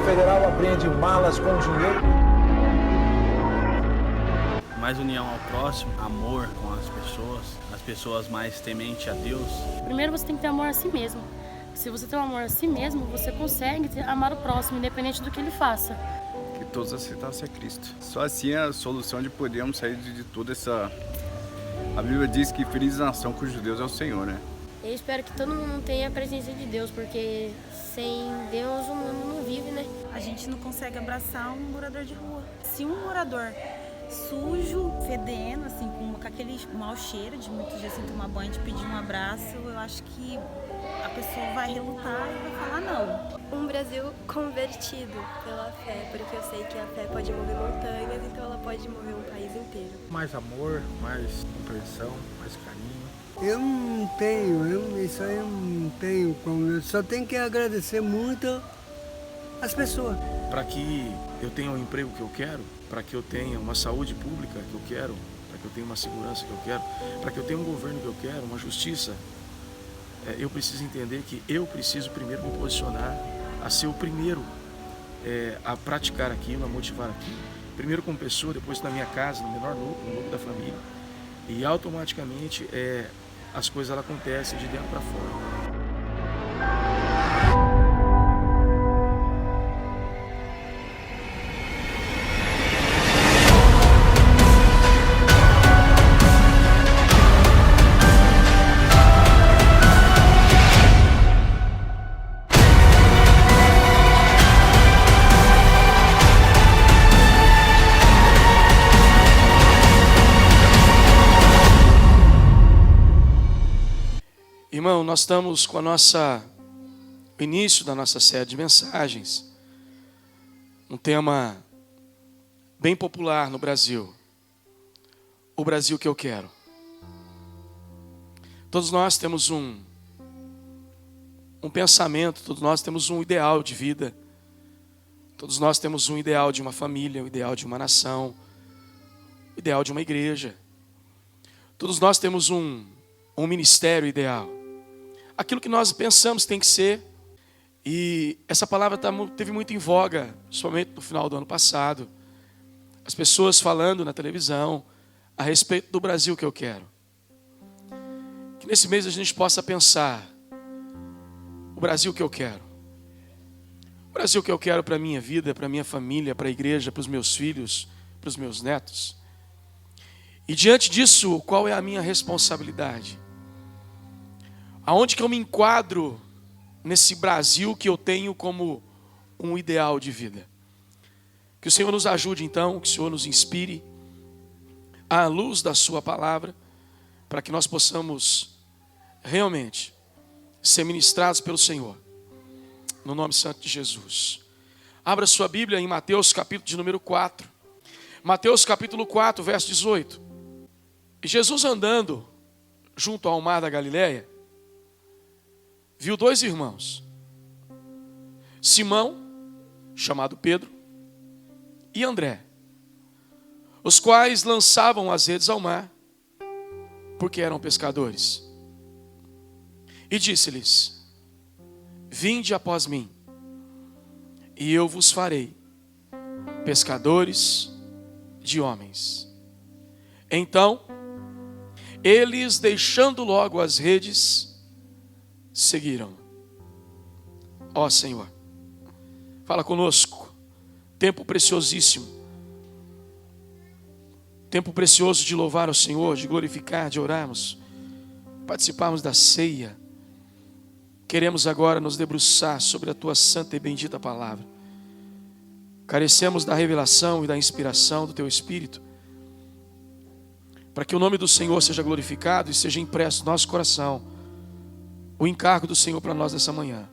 Federal apreende malas com dinheiro. Mais união ao próximo, amor com as pessoas mais tementes a Deus. Primeiro você tem que ter amor a si mesmo. Se você tem um amor a si mesmo, você consegue amar o próximo, independente do que ele faça. Que todos aceitassem a Cristo. Só assim é a solução de podermos sair de toda essa... A Bíblia diz que feliz a nação cujo Deus é o Senhor, né? Eu espero que todo mundo tenha a presença de Deus, porque sem Deus o mundo não vive, né? A gente não consegue abraçar um morador de rua. Se um morador sujo, fedendo, assim, com aquele mau cheiro de muitos dias sem tomar banho, de pedir um abraço, eu acho que a pessoa vai relutar e vai falar não. Um Brasil convertido pela fé, porque eu sei que a fé pode mover montanhas, então ela pode mover um país inteiro. Mais amor, mais compreensão, mais carinho. Eu não tenho, isso aí eu não tenho como. Eu só tenho que agradecer muito as pessoas. Para que eu tenha o emprego que eu quero, para que eu tenha uma saúde pública que eu quero, para que eu tenha uma segurança que eu quero, para que eu tenha um governo que eu quero, uma justiça, eu preciso entender que eu preciso primeiro me posicionar a ser o primeiro a praticar aquilo, a motivar aquilo. Primeiro como pessoa, depois na minha casa, no menor núcleo, no núcleo da família. E automaticamente as coisas acontecem de dentro para fora. Irmão, nós estamos com o início da nossa série de mensagens, um tema bem popular no Brasil, o Brasil que eu quero. Todos nós temos um pensamento, todos nós temos um ideal de vida, todos nós temos um ideal de uma família, um ideal de uma nação, um ideal de uma igreja. Todos nós temos um ministério ideal. Aquilo que nós pensamos tem que ser. E essa palavra teve muito em voga, somente no final do ano passado. As pessoas falando na televisão a respeito do Brasil que eu quero. Que nesse mês a gente possa pensar o Brasil que eu quero. O Brasil que eu quero para a minha vida, para a minha família, para a igreja, para os meus filhos, para os meus netos. E diante disso, qual é a minha responsabilidade? Aonde que eu me enquadro nesse Brasil que eu tenho como um ideal de vida? Que o Senhor nos ajude então, que o Senhor nos inspire à luz da sua palavra, para que nós possamos realmente ser ministrados pelo Senhor. No nome santo de Jesus. Abra sua Bíblia em Mateus capítulo de número 4. Mateus capítulo 4, verso 18. E Jesus andando junto ao mar da Galileia, viu dois irmãos, Simão, chamado Pedro, e André, os quais lançavam as redes ao mar, porque eram pescadores. E disse-lhes: vinde após mim, e eu vos farei pescadores de homens. Então, eles, deixando logo as redes, seguiram. Ó Senhor, fala conosco. Tempo preciosíssimo. Tempo precioso de louvar o Senhor, de glorificar, de orarmos, participarmos da ceia. Queremos agora nos debruçar sobre a Tua santa e bendita palavra. Carecemos da revelação e da inspiração do Teu Espírito, para que o nome do Senhor seja glorificado e seja impresso no nosso coração o encargo do Senhor para nós nessa manhã.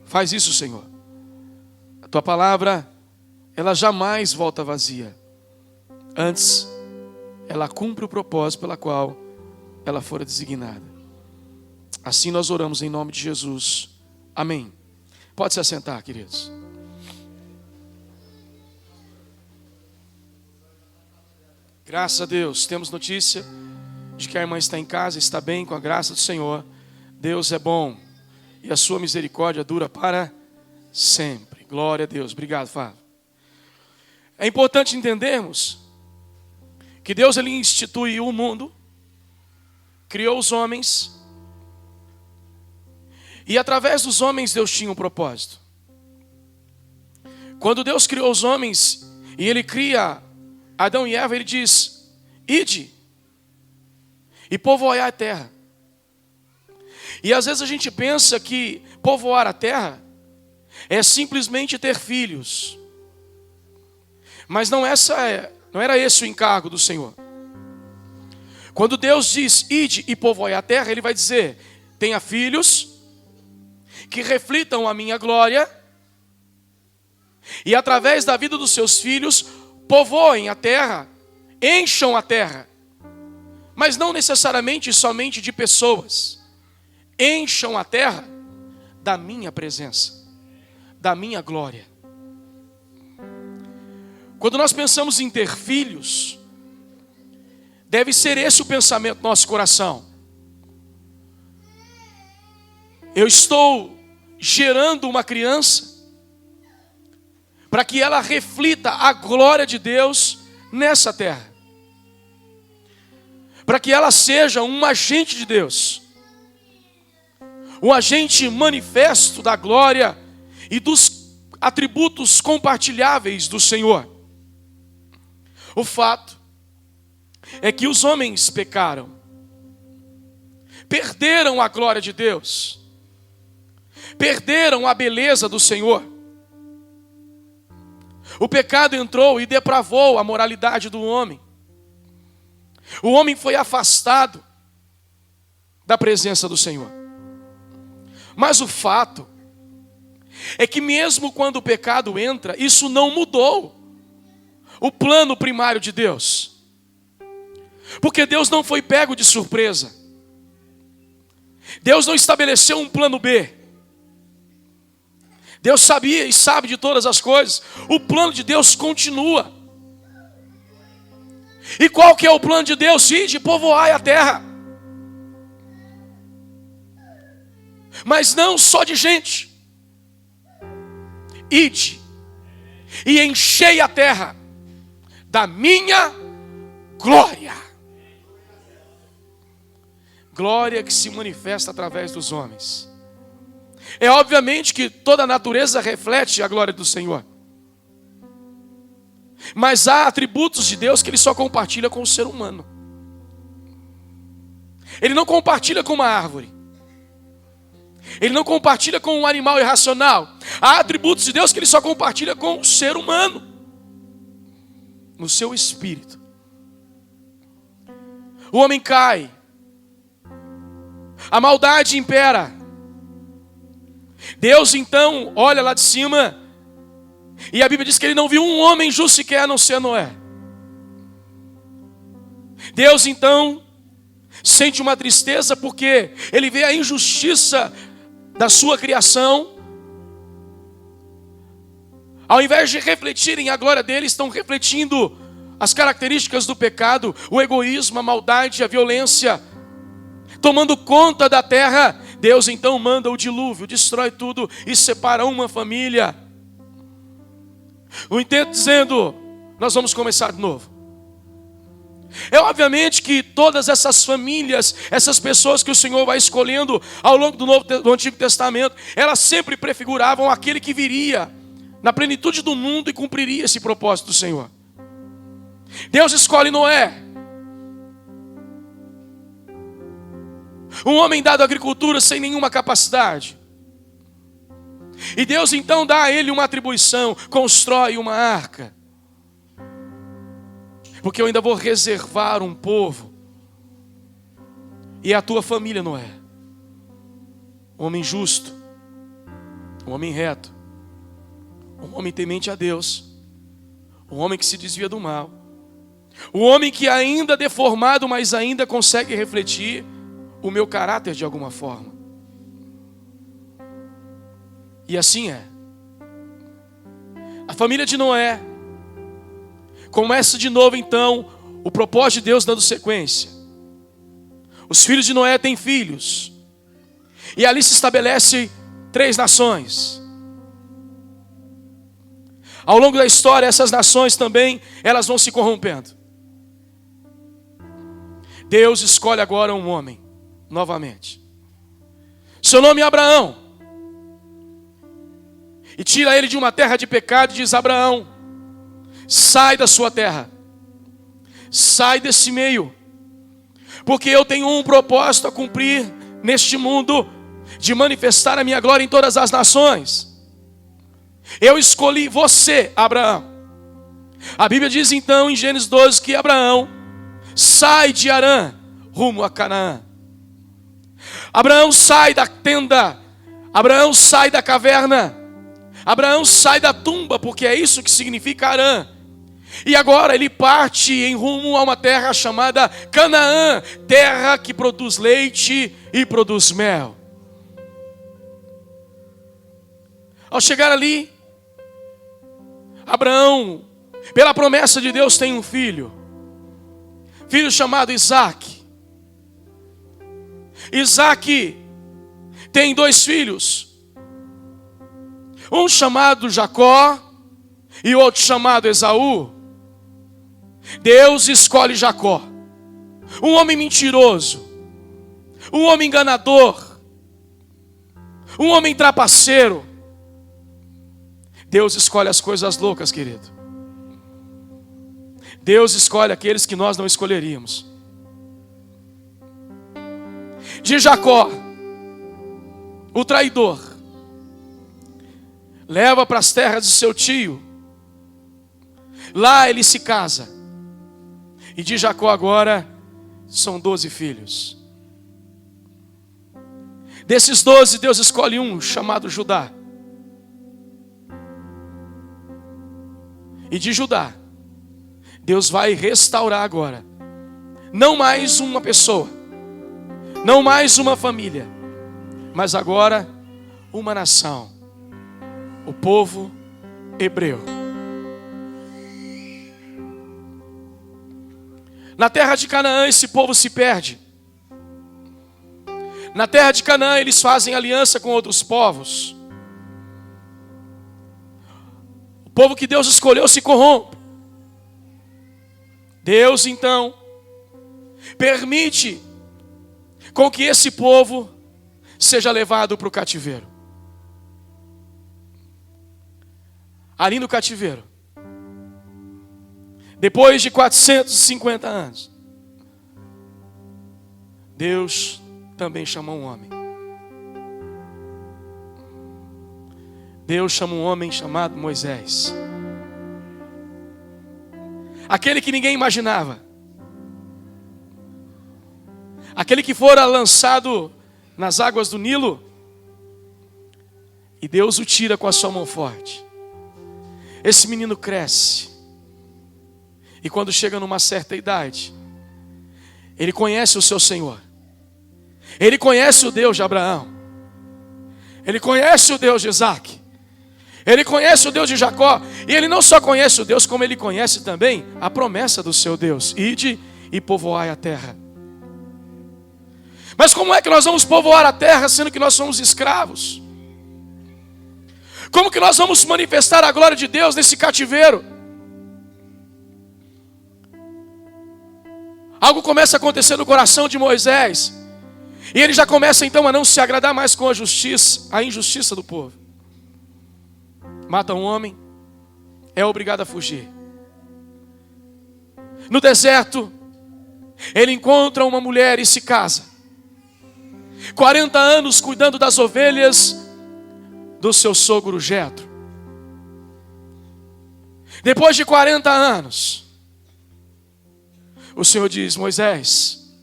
Faz isso, Senhor. A Tua palavra, ela jamais volta vazia. Antes, ela cumpre o propósito pela qual ela fora designada. Assim nós oramos em nome de Jesus. Amém. Pode se assentar, queridos. Graças a Deus, temos notícia de que a irmã está em casa, está bem, com a graça do Senhor. Deus é bom e a sua misericórdia dura para sempre. Glória a Deus. Obrigado, Fábio. É importante entendermos que Deus ele instituiu o mundo, criou os homens, e através dos homens Deus tinha um propósito. Quando Deus criou os homens e Ele cria Adão e Eva, Ele diz: ide e povoai a terra. E às vezes a gente pensa que povoar a terra é simplesmente ter filhos. Mas não era esse o encargo do Senhor. Quando Deus diz ide e povoai a terra, Ele vai dizer: tenha filhos que reflitam a minha glória, e através da vida dos seus filhos povoem a terra, encham a terra. Mas não necessariamente somente de pessoas. Encham a terra da minha presença, da minha glória. Quando nós pensamos em ter filhos, deve ser esse o pensamento do nosso coração. Eu estou gerando uma criança para que ela reflita a glória de Deus nessa terra. Para que ela seja um agente de Deus. Um agente manifesto da glória e dos atributos compartilháveis do Senhor. O fato é que os homens pecaram. Perderam a glória de Deus. Perderam a beleza do Senhor. O pecado entrou e depravou a moralidade do homem. O homem foi afastado da presença do Senhor. Mas o fato é que mesmo quando o pecado entra, isso não mudou o plano primário de Deus. Porque Deus não foi pego de surpresa. Deus não estabeleceu um plano B. Deus sabia e sabe de todas as coisas. O plano de Deus continua. E qual que é o plano de Deus? Ide, povoai a terra. Mas não só de gente. Ide e enchei a terra da minha glória. Glória que se manifesta através dos homens. É obviamente que toda a natureza reflete a glória do Senhor. Mas há atributos de Deus que Ele só compartilha com o ser humano. Ele não compartilha com uma árvore. Ele não compartilha com um animal irracional. Há atributos de Deus que Ele só compartilha com o ser humano. No seu espírito. O homem cai. A maldade impera. Deus então olha lá de cima e a Bíblia diz que Ele não viu um homem justo sequer a não ser Noé. Deus então sente uma tristeza porque Ele vê a injustiça da sua criação. Ao invés de refletirem a glória dele, estão refletindo as características do pecado, o egoísmo, a maldade, a violência, tomando conta da terra. Deus então manda o dilúvio, destrói tudo e separa uma família. O intento dizendo, nós vamos começar de novo. É obviamente que todas essas famílias, essas pessoas que o Senhor vai escolhendo ao longo do Antigo Testamento, elas sempre prefiguravam aquele que viria na plenitude do mundo e cumpriria esse propósito do Senhor. Deus escolhe Noé, um homem dado à agricultura sem nenhuma capacidade. E Deus então dá a ele uma atribuição, constrói uma arca. Porque eu ainda vou reservar um povo. E é a tua família, Noé. Um homem justo, um homem reto, um homem temente a Deus, um homem que se desvia do mal, um homem que ainda deformado, mas ainda consegue refletir o meu caráter de alguma forma. E assim é. A família de Noé começa de novo então o propósito de Deus dando sequência. Os filhos de Noé têm filhos. E ali se estabelece 3 nações. Ao longo da história, essas nações também, elas vão se corrompendo. Deus escolhe agora um homem, novamente. Seu nome é Abraão. E tira ele de uma terra de pecado e diz: Abraão, sai da sua terra. Sai desse meio. Porque eu tenho um propósito a cumprir neste mundo, de manifestar a minha glória em todas as nações. Eu escolhi você, Abraão. A Bíblia diz então em Gênesis 12 que Abraão sai de Harã rumo a Canaã. Abraão sai da tenda, Abraão sai da caverna, Abraão sai da tumba, porque é isso que significa Harã. E agora ele parte em rumo a uma terra chamada Canaã, terra que produz leite e produz mel. Ao chegar ali, Abraão, pela promessa de Deus, tem um filho chamado Isaac. Isaac tem 2 filhos, um chamado Jacó e outro chamado Esaú. Deus escolhe Jacó, um homem mentiroso, um homem enganador, um homem trapaceiro. Deus escolhe as coisas loucas, querido. Deus escolhe aqueles que nós não escolheríamos. De Jacó, o traidor, leva para as terras de seu tio. Lá ele se casa. E de Jacó agora são 12 filhos. Desses 12, Deus escolhe um chamado Judá. E de Judá, Deus vai restaurar agora, não mais uma pessoa, não mais uma família, mas agora uma nação, o povo hebreu. Na terra de Canaã esse povo se perde. Na terra de Canaã eles fazem aliança com outros povos. O povo que Deus escolheu se corrompe. Deus então permite com que esse povo seja levado para o cativeiro. Ali no cativeiro, depois de 450 anos, Deus também chamou um homem. Deus chama um homem chamado Moisés. Aquele que ninguém imaginava. Aquele que fora lançado nas águas do Nilo. E Deus o tira com a sua mão forte. Esse menino cresce. E quando chega numa certa idade, ele conhece o seu Senhor. Ele conhece o Deus de Abraão. Ele conhece o Deus de Isaac. Ele conhece o Deus de Jacó. E ele não só conhece o Deus, como ele conhece também a promessa do seu Deus: ide e povoai a terra. Mas como é que nós vamos povoar a terra sendo que nós somos escravos? Como que nós vamos manifestar a glória de Deus nesse cativeiro? Algo começa a acontecer no coração de Moisés. E ele já começa então a não se agradar mais com a injustiça do povo. Mata um homem, é obrigado a fugir. No deserto, ele encontra uma mulher e se casa. 40 anos cuidando das ovelhas do seu sogro Jetro. Depois de 40 anos, o Senhor diz: Moisés,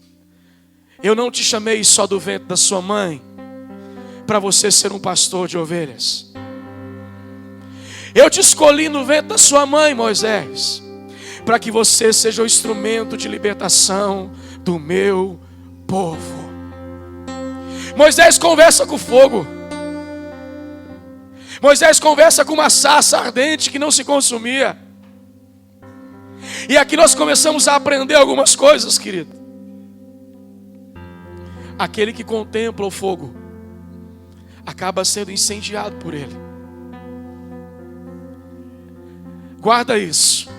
eu não te chamei só do ventre da sua mãe para você ser um pastor de ovelhas. Eu te escolhi no ventre da sua mãe, Moisés, para que você seja o instrumento de libertação do meu povo. Moisés conversa com o fogo. Moisés conversa com uma sarça ardente que não se consumia. E aqui nós começamos a aprender algumas coisas, querido. Aquele que contempla o fogo acaba sendo incendiado por ele. Guarda isso.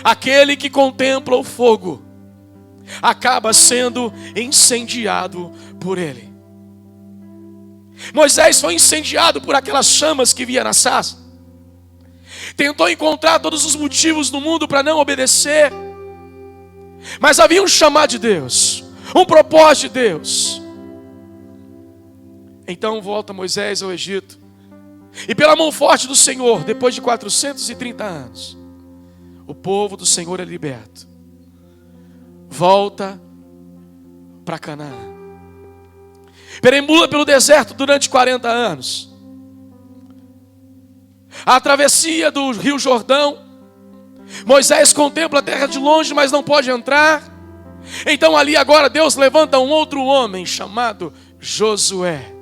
Aquele que contempla o fogo acaba sendo incendiado por ele. Moisés foi incendiado por aquelas chamas que via na sarça. Tentou encontrar todos os motivos do mundo para não obedecer. Mas havia um chamado de Deus, um propósito de Deus. Então volta Moisés ao Egito. E pela mão forte do Senhor, depois de 430 anos, o povo do Senhor é liberto. Volta para Canaã. Perambula pelo deserto durante 40 anos. A travessia do Rio Jordão. Moisés contempla a terra de longe, mas não pode entrar. Então ali agora Deus levanta um outro homem chamado Josué.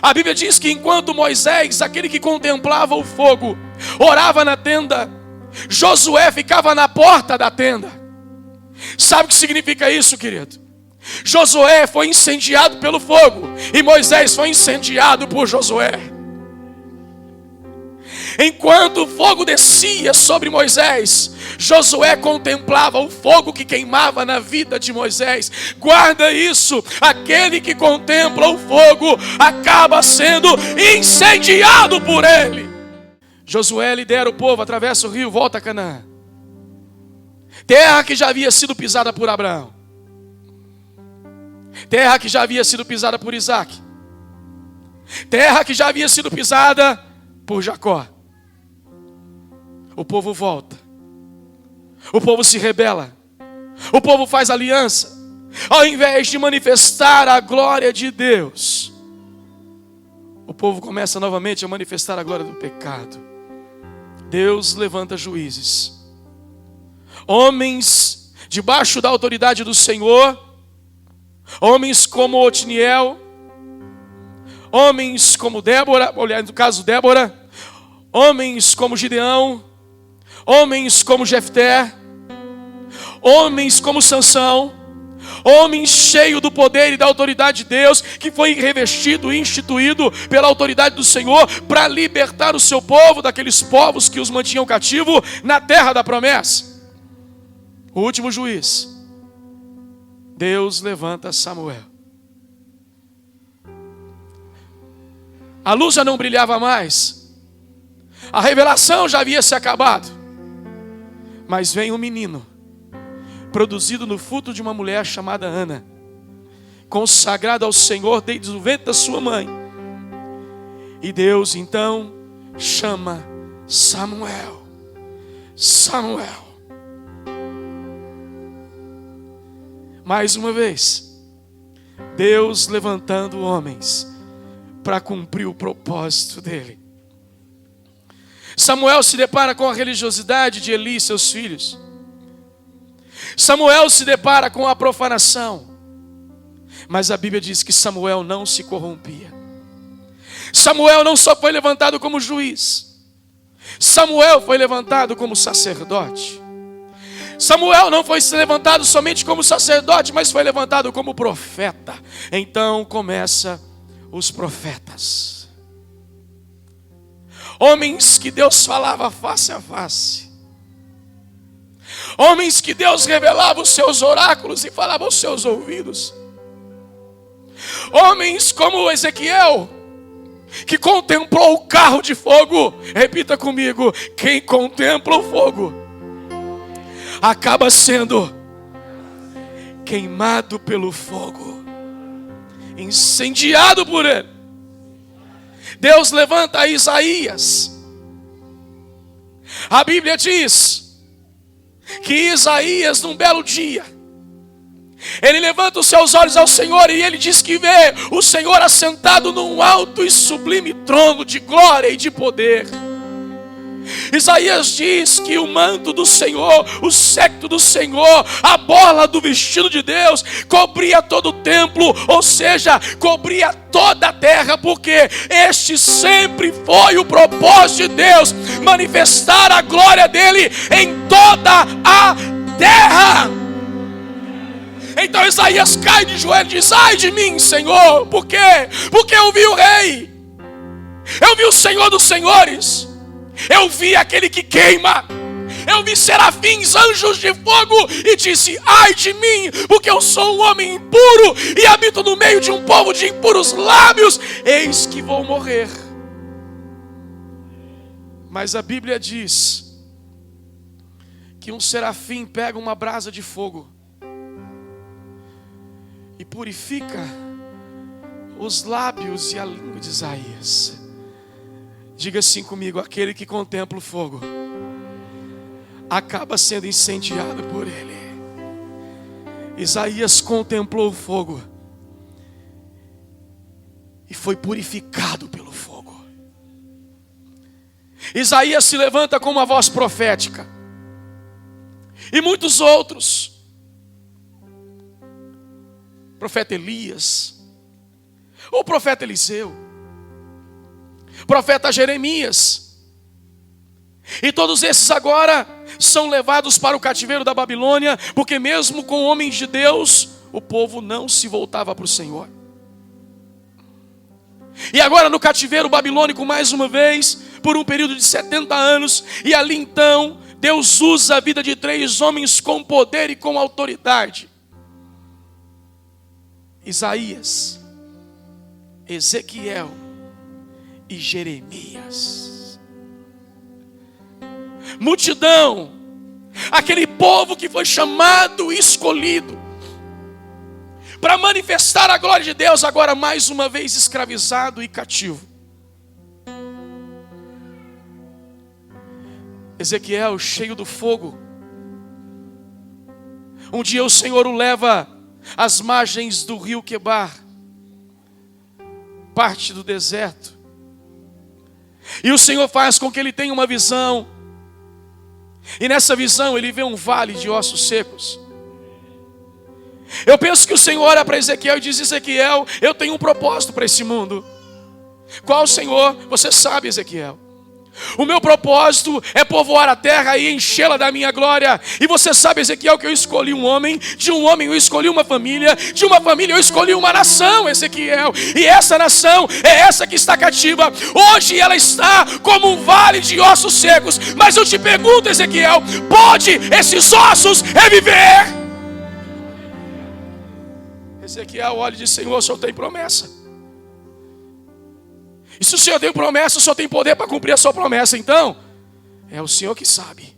A Bíblia diz que enquanto Moisés, aquele que contemplava o fogo, orava na tenda, Josué ficava na porta da tenda. Sabe o que significa isso, querido? Josué foi incendiado pelo fogo e Moisés foi incendiado por Josué. Enquanto o fogo descia sobre Moisés, Josué contemplava o fogo que queimava na vida de Moisés. Guarda isso, aquele que contempla o fogo acaba sendo incendiado por ele. Josué lidera o povo, atravessa o rio, volta a Canaã. Terra que já havia sido pisada por Abraão. Terra que já havia sido pisada por Isaac. Terra que já havia sido pisada por Jacó. O povo volta. O povo se rebela. O povo faz aliança. Ao invés de manifestar a glória de Deus, o povo começa novamente a manifestar a glória do pecado. Deus levanta juízes. Homens debaixo da autoridade do Senhor. Homens como Otiniel. Homens como Débora, no caso Débora. Homens como Gideão. Homens como Jefté. Homens como Sansão. Homens cheios do poder e da autoridade de Deus, que foi revestido e instituído pela autoridade do Senhor para libertar o seu povo daqueles povos que os mantinham cativo na terra da promessa. O último juiz, Deus levanta Samuel. A luz já não brilhava mais. A revelação já havia se acabado. Mas vem um menino, produzido no fruto de uma mulher chamada Ana, consagrado ao Senhor desde o ventre da sua mãe. E Deus então chama Samuel. Samuel. Mais uma vez, Deus levantando homens para cumprir o propósito dele. Samuel se depara com a religiosidade de Eli e seus filhos. Samuel se depara com a profanação. Mas a Bíblia diz que Samuel não se corrompia. Samuel não só foi levantado como juiz. Samuel foi levantado como sacerdote. Samuel não foi levantado somente como sacerdote, mas foi levantado como profeta. Então começa os profetas. Homens que Deus falava face a face. Homens que Deus revelava os seus oráculos e falava aos seus ouvidos. Homens como Ezequiel, que contemplou o carro de fogo. Repita comigo: quem contempla o fogo acaba sendo queimado pelo fogo, incendiado por ele. Deus levanta Isaías. A Bíblia diz que Isaías, num belo dia, ele levanta os seus olhos ao Senhor e ele diz que vê o Senhor assentado num alto e sublime trono de glória e de poder. Isaías diz que o manto do Senhor, o séquito do Senhor, a borla do vestido de Deus cobria todo o templo, ou seja, cobria toda a terra, porque este sempre foi o propósito de Deus, manifestar a glória dele em toda a terra. Então Isaías cai de joelho e diz: ai de mim, Senhor. Por quê? Porque eu vi o Rei, eu vi o Senhor dos Senhores. Eu vi aquele que queima. Eu vi serafins, anjos de fogo, e disse: ai de mim, porque eu sou um homem impuro e habito no meio de um povo de impuros lábios. Eis que vou morrer. Mas a Bíblia diz que um serafim pega uma brasa de fogo e purifica os lábios e a língua de Isaías. Diga assim comigo: aquele que contempla o fogo acaba sendo incendiado por ele. Isaías contemplou o fogo e foi purificado pelo fogo. Isaías se levanta com uma voz profética, e muitos outros, profeta Elias, o profeta Eliseu, profeta Jeremias, e todos esses agora são levados para o cativeiro da Babilônia, porque mesmo com homens de Deus, o povo não se voltava para o Senhor. E agora no cativeiro babilônico, mais uma vez, por um período de 70 anos, e ali então, Deus usa a vida de 3 homens com poder e com autoridade: Isaías, Ezequiel e Jeremias. Multidão, aquele povo que foi chamado e escolhido para manifestar a glória de Deus, agora mais uma vez escravizado e cativo. Ezequiel, cheio do fogo, um dia o Senhor o leva às margens do rio Quebar, parte do deserto, e o Senhor faz com que ele tenha uma visão, e nessa visão ele vê um vale de ossos secos. Eu penso que o Senhor olha para Ezequiel e diz: Ezequiel, eu tenho um propósito para esse mundo. Qual, Senhor? Você sabe, Ezequiel. O meu propósito é povoar a terra e enchê-la da minha glória. E você sabe, Ezequiel, que eu escolhi um homem, de um homem eu escolhi uma família, de uma família eu escolhi uma nação, Ezequiel. E essa nação é essa que está cativa. Hoje ela está como um vale de ossos secos. Mas eu te pergunto, Ezequiel, pode esses ossos reviver? Ezequiel olha e diz: Senhor, o Senhor tem promessa. E se o Senhor tem promessa, o Senhor tem poder para cumprir a sua promessa. Então, é o Senhor que sabe.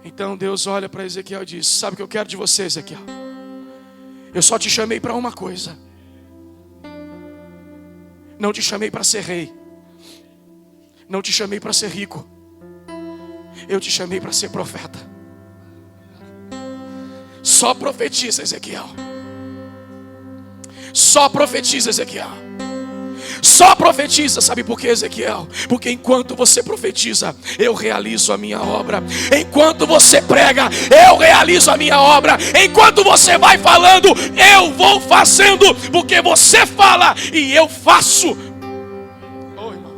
Então Deus olha para Ezequiel e diz: sabe o que eu quero de você, Ezequiel? Eu só te chamei para uma coisa. Não te chamei para ser rei. Não te chamei para ser rico. Eu te chamei para ser profeta. Só profetiza, Ezequiel. Só profetiza, Ezequiel. Só profetiza. Sabe por quê, Ezequiel? Porque enquanto você profetiza, eu realizo a minha obra. Enquanto você prega, eu realizo a minha obra. Enquanto você vai falando, eu vou fazendo. Porque você fala e eu faço. Oh, irmão.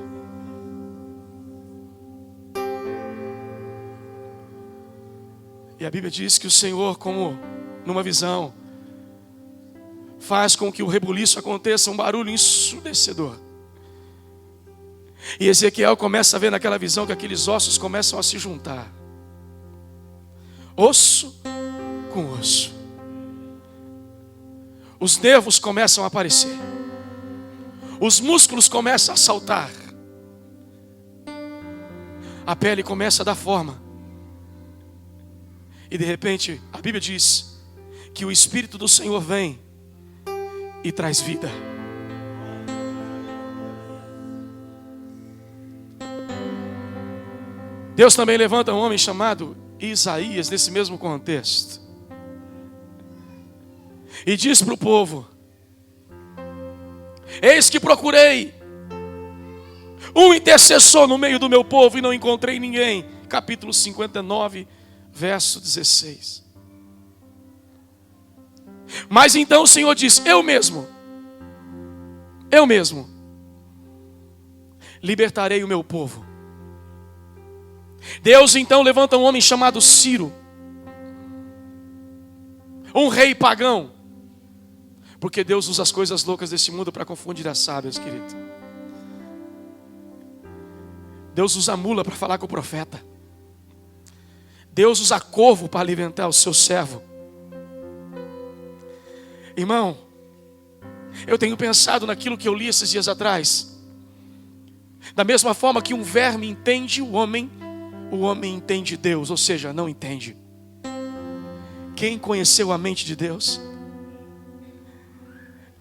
E a Bíblia diz que o Senhor, como numa visão, faz com que o rebuliço aconteça, um barulho ensurdecedor. E Ezequiel começa a ver naquela visão que aqueles ossos começam a se juntar. Osso com osso. Os nervos começam a aparecer. Os músculos começam a saltar. A pele começa a dar forma. E de repente, a Bíblia diz que o Espírito do Senhor vem e traz vida. Deus também levanta um homem chamado Isaías nesse mesmo contexto. E diz para o povo: eis que procurei um intercessor no meio do meu povo e não encontrei ninguém. Capítulo 59, verso 16. Mas então o Senhor diz: eu mesmo libertarei o meu povo. Deus então levanta um homem chamado Ciro, um rei pagão, porque Deus usa as coisas loucas desse mundo para confundir as sábias, querido. Deus usa mula para falar com o profeta. Deus usa corvo para alimentar o seu servo. Irmão, eu tenho pensado naquilo que eu li esses dias atrás. Da mesma forma que um verme entende o homem entende Deus, ou seja, não entende. Quem conheceu a mente de Deus?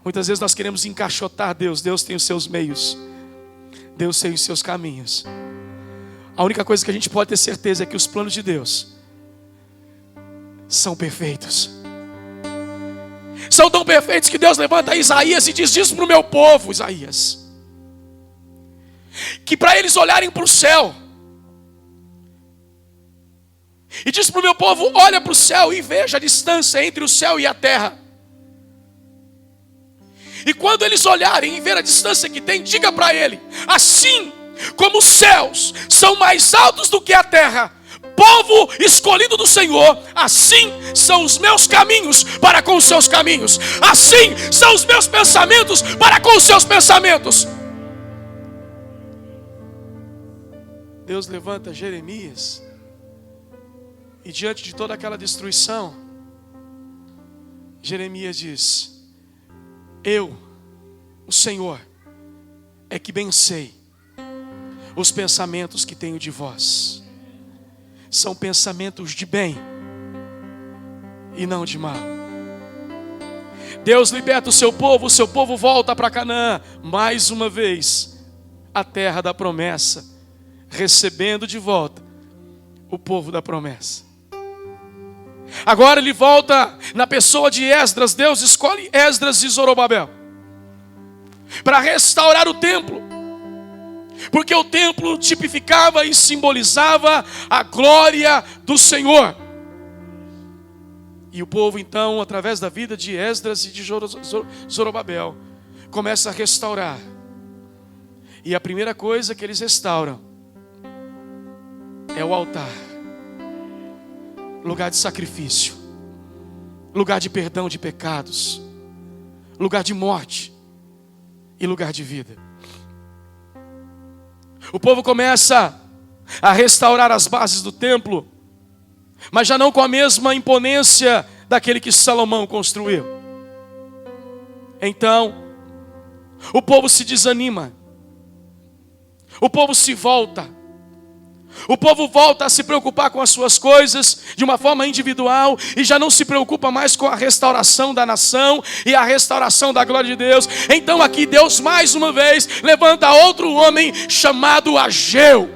Muitas vezes nós queremos encaixotar Deus. Deus tem os seus meios, Deus tem os seus caminhos. A única coisa que a gente pode ter certeza é que os planos de Deus são perfeitos. São tão perfeitos que Deus levanta Isaías e diz para o meu povo, Isaías, que para eles olharem para o céu, e diz para o meu povo: olha para o céu e veja a distância entre o céu e a terra. E quando eles olharem e ver a distância que tem, diga para ele: assim como os céus são mais altos do que a terra, povo escolhido do Senhor, assim são os meus caminhos para com os seus caminhos, assim são os meus pensamentos para com os seus pensamentos. Deus levanta Jeremias, e diante de toda aquela destruição, Jeremias diz: eu, o Senhor, é que bem sei os pensamentos que tenho de vós. São pensamentos de bem e não de mal. Deus liberta o seu povo volta para Canaã, mais uma vez, a terra da promessa, recebendo de volta o povo da promessa. Agora ele volta na pessoa de Esdras. Deus escolhe Esdras e Zorobabel para restaurar o templo, porque o templo tipificava e simbolizava a glória do Senhor. E o povo então, através da vida de Esdras e de Zorobabel, começa a restaurar. E a primeira coisa que eles restauram é o altar, lugar de sacrifício, lugar de perdão de pecados, lugar de morte e lugar de vida. O povo começa a restaurar as bases do templo, mas já não com a mesma imponência daquele que Salomão construiu. Então, o povo se desanima, o povo se volta. O povo volta a se preocupar com as suas coisas de uma forma individual e já não se preocupa mais com a restauração da nação e a restauração da glória de Deus. Então aqui Deus mais uma vez levanta outro homem chamado Ageu.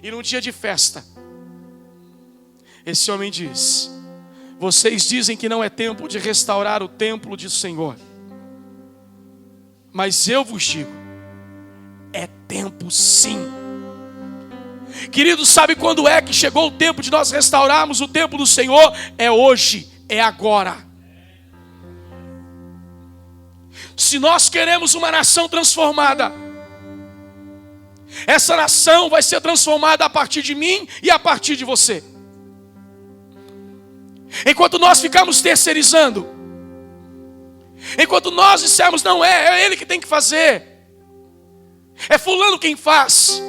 E num dia de festa, esse homem diz: vocês dizem que não é tempo de restaurar o templo do Senhor, mas eu vos digo, é tempo sim. Queridos, sabe quando é que chegou o tempo de nós restaurarmos o templo do Senhor? É hoje, é agora. Se nós queremos uma nação transformada, essa nação vai ser transformada a partir de mim e a partir de você. Enquanto nós ficarmos terceirizando, enquanto nós dissermos: não, é ele que tem que fazer, é fulano quem faz,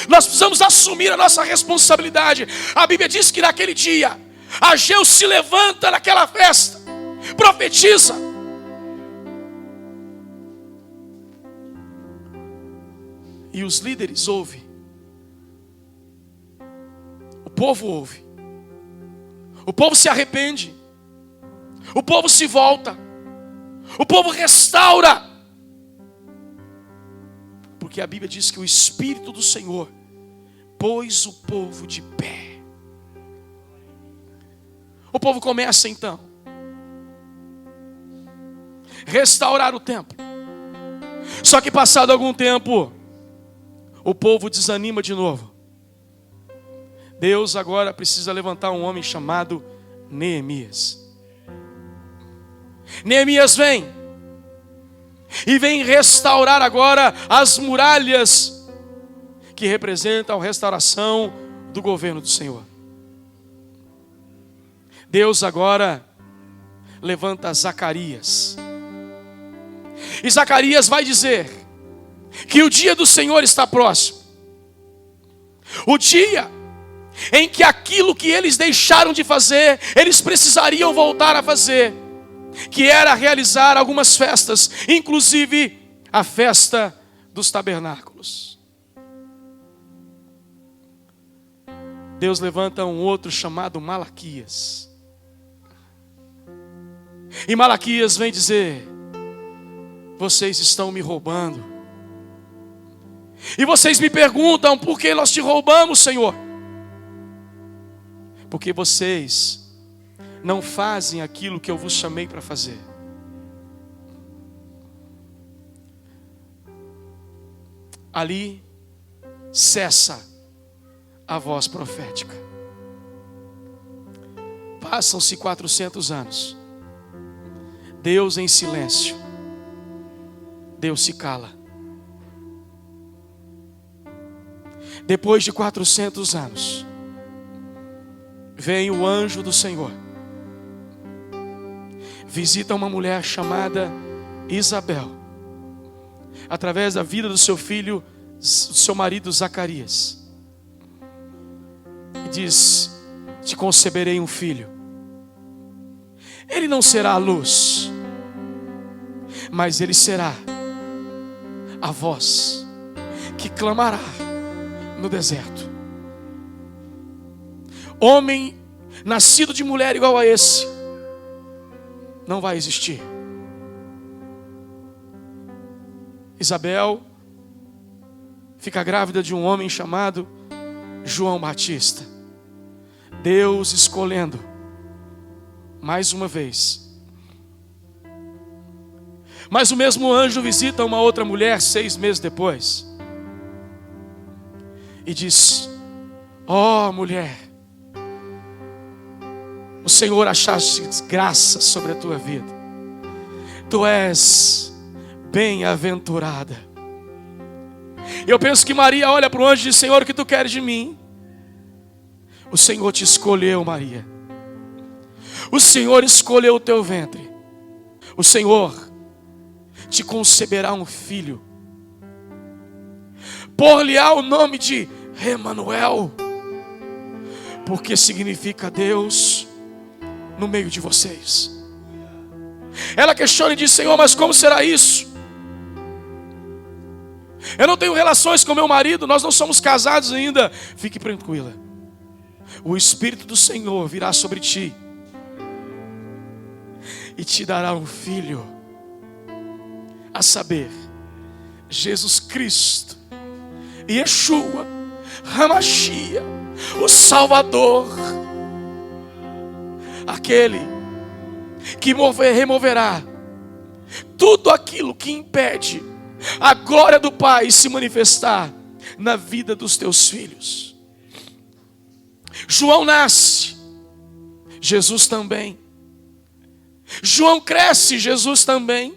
nós precisamos assumir a nossa responsabilidade. A Bíblia diz que naquele dia Ageu se levanta naquela festa, profetiza. E os líderes ouvem, o povo ouve, o povo se arrepende, o povo se volta, o povo restaura. Porque a Bíblia diz que o Espírito do Senhor pôs o povo de pé. O povo começa então a restaurar o templo. Só que passado algum tempo, o povo desanima de novo. Deus agora precisa levantar um homem chamado Neemias. Neemias vem e vem restaurar agora as muralhas que representam a restauração do governo do Senhor. Deus agora levanta Zacarias. E Zacarias vai dizer que o dia do Senhor está próximo. O dia em que aquilo que eles deixaram de fazer, eles precisariam voltar a fazer, que era realizar algumas festas, inclusive a festa dos tabernáculos. Deus levanta um outro chamado Malaquias. E Malaquias vem dizer: vocês estão me roubando. E vocês me perguntam: por que nós te roubamos, Senhor? Porque vocês não fazem aquilo que eu vos chamei para fazer. Ali cessa a voz profética. Passam-se 400 anos. Deus em silêncio. Deus se cala. Depois de 400 anos, vem o anjo do Senhor. Visita uma mulher chamada Isabel, através da vida do seu filho, do seu marido Zacarias. E diz: te conceberei um filho. Ele não será a luz, mas ele será a voz que clamará no deserto. Homem nascido de mulher igual a esse não vai existir. Isabel fica grávida de um homem chamado João Batista. Deus escolhendo mais uma vez. Mas o mesmo anjo visita uma outra mulher 6 meses depois e diz: ó mulher, o Senhor achaste graça sobre a tua vida. Tu és bem-aventurada. Eu penso que Maria olha para o anjo e diz: Senhor, o que tu queres de mim? O Senhor te escolheu, Maria. O Senhor escolheu o teu ventre. O Senhor te conceberá um filho. Por-lhe-á o nome de Emanuel, porque significa Deus no meio de vocês. Ela questiona e diz: Senhor, mas como será isso? Eu não tenho relações com meu marido, nós não somos casados ainda. Fique tranquila, o Espírito do Senhor virá sobre ti e te dará um filho, a saber, Jesus Cristo, Yeshua, Hamashia, o Salvador, aquele que removerá tudo aquilo que impede a glória do Pai se manifestar na vida dos teus filhos. João nasce, Jesus também. João cresce, Jesus também.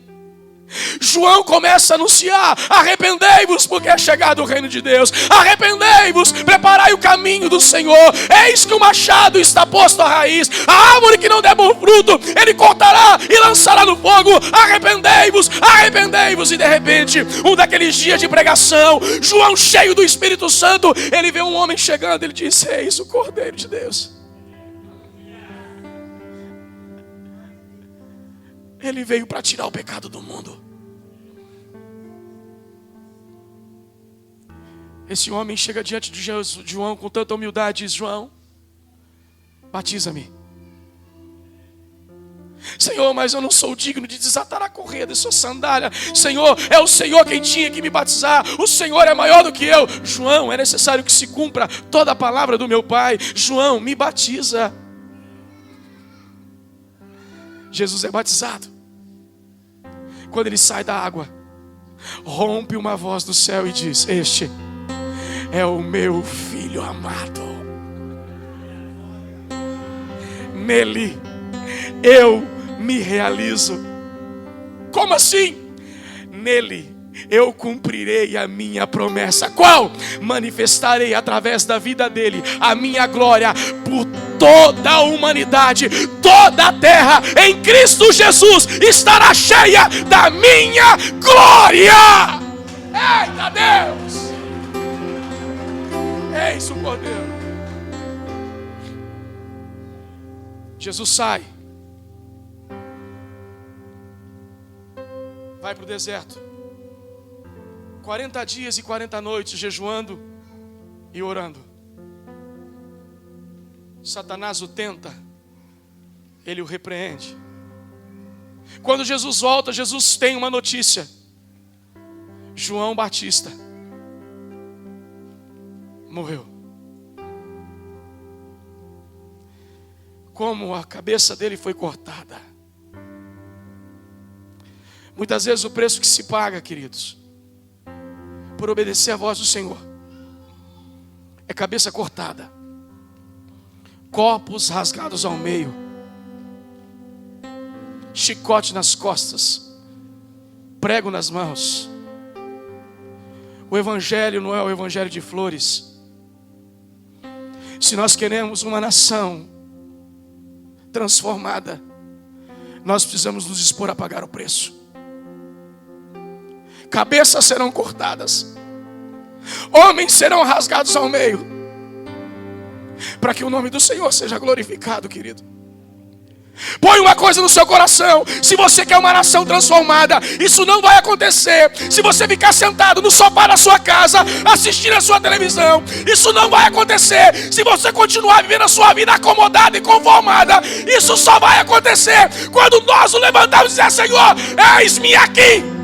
João começa a anunciar: arrependei-vos, porque é chegado o reino de Deus. Arrependei-vos, preparai o caminho do Senhor. Eis que o machado está posto à raiz. A árvore que não der bom fruto, ele cortará e lançará no fogo. Arrependei-vos, arrependei-vos. E de repente, um daqueles dias de pregação, João, cheio do Espírito Santo, ele vê um homem chegando. Ele diz: eis o Cordeiro de Deus. Ele veio para tirar o pecado do mundo. Esse homem chega diante de João com tanta humildade e diz: João, batiza-me. Senhor, mas eu não sou digno de desatar a correia de sua sandália. Senhor, é o Senhor quem tinha que me batizar. O Senhor é maior do que eu. João, é necessário que se cumpra toda a palavra do meu Pai. João, me batiza. Jesus é batizado. Quando ele sai da água, rompe uma voz do céu e diz: este é o meu filho amado. Nele eu me realizo. Como assim? Nele eu cumprirei a minha promessa. Qual? Manifestarei através da vida dele a minha glória por toda a humanidade. Toda a terra em Cristo Jesus estará cheia da minha glória. Eita Deus! Eis o Cordeiro. Jesus sai. Vai para o deserto. 40 dias e 40 noites jejuando e orando. Satanás o tenta. Ele o repreende. Quando Jesus volta, Jesus tem uma notícia. João Batista morreu. Como a cabeça dele foi cortada. Muitas vezes o preço que se paga, queridos, por obedecer a voz do Senhor, é cabeça cortada, corpos rasgados ao meio, chicote nas costas, prego nas mãos. O evangelho não é o evangelho de flores. Se nós queremos uma nação transformada, nós precisamos nos dispor a pagar o preço. Cabeças serão cortadas, homens serão rasgados ao meio, para que o nome do Senhor seja glorificado, querido. Põe uma coisa no seu coração: se você quer uma nação transformada, isso não vai acontecer se você ficar sentado no sofá da sua casa assistindo a sua televisão. Isso não vai acontecer se você continuar vivendo a sua vida acomodada e conformada. Isso só vai acontecer quando nós nos levantarmos e dizer: Senhor, eis-me aqui.